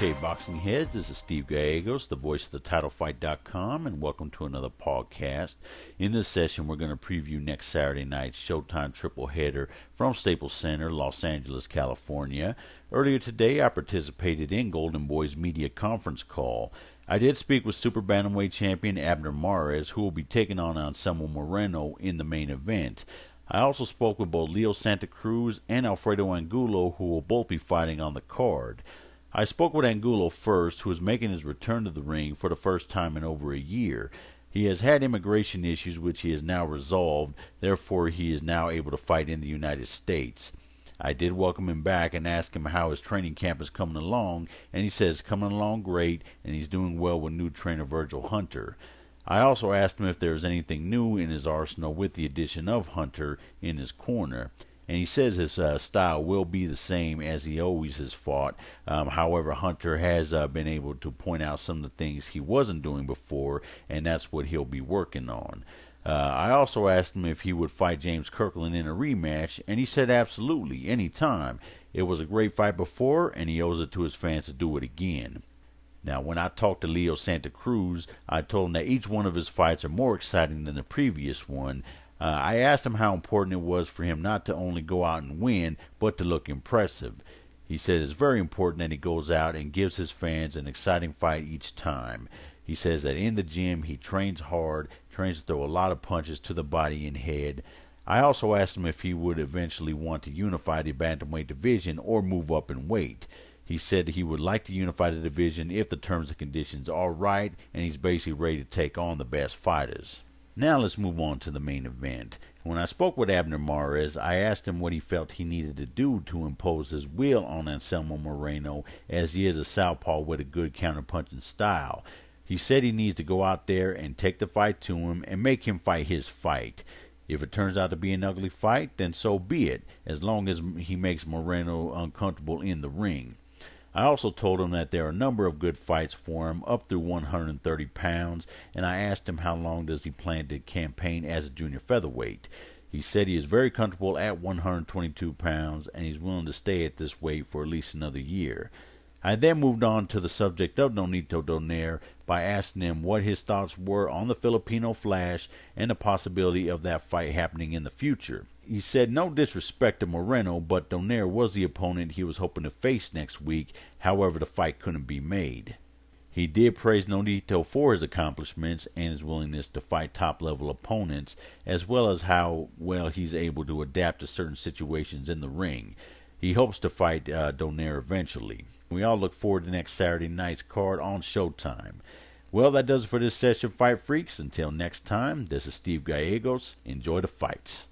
Okay, boxing heads, this is Steve Gallegos, the voice of TheTitleFight.com, and welcome to another podcast. In this session, we're going to preview next Saturday night's Showtime triple header from Staples Center, Los Angeles, California. Earlier today, I participated in Golden Boy's media conference call. I did speak with Super Bantamweight champion Abner, who will be taking on Anselmo Moreno in the main event. I also spoke with both Leo Santa Cruz and Alfredo Angulo, who will both be fighting on the card. I spoke with Angulo first, who is making his return to the ring for the first time in over a year. He has had immigration issues which he has now resolved, therefore he is now able to fight in the United States. I did welcome him back and ask him how his training camp is coming along, and he says coming along great, and he's doing well with new trainer Virgil Hunter. I also asked him if there is anything new in his arsenal with the addition of Hunter in his corner. And he says his style will be the same as he always has fought. However, Hunter has been able to point out some of the things he wasn't doing before, and that's what he'll be working on. I also asked him if he would fight James Kirkland in a rematch, and he said absolutely, anytime. It was a great fight before, and he owes it to his fans to do it again. Now, when I talked to Leo Santa Cruz, I told him that each one of his fights are more exciting than the previous one. I asked him how important it was for him not to only go out and win, but to look impressive. He said it's very important that he goes out and gives his fans an exciting fight each time. He says that in the gym he trains hard, trains to throw a lot of punches to the body and head. I also asked him if he would eventually want to unify the bantamweight division or move up in weight. He said that he would like to unify the division if the terms and conditions are right, and he's basically ready to take on the best fighters. Now let's move on to the main event. When I spoke with Abner, I asked him what he felt he needed to do to impose his will on Anselmo Moreno, as he is a southpaw with a good counterpunching style. He said he needs to go out there and take the fight to him and make him fight his fight. If it turns out to be an ugly fight, then so be it, as long as he makes Moreno uncomfortable in the ring. I also told him that there are a number of good fights for him up through 130 pounds, and I asked him how long does he plan to campaign as a junior featherweight. He said he is very comfortable at 122 pounds, and he's willing to stay at this weight for at least another year. I then moved on to the subject of Nonito Donaire by asking him what his thoughts were on the Filipino Flash and the possibility of that fight happening in the future. He said no disrespect to Moreno, but Donaire was the opponent he was hoping to face next week, however the fight couldn't be made. He did praise Nonito for his accomplishments and his willingness to fight top-level opponents, as well as how well he's able to adapt to certain situations in the ring. He hopes to fight Donaire eventually. We all look forward to next Saturday night's card on Showtime. Well, that does it for this session, Fight Freaks. Until next time, this is Steve Gallegos. Enjoy the fights.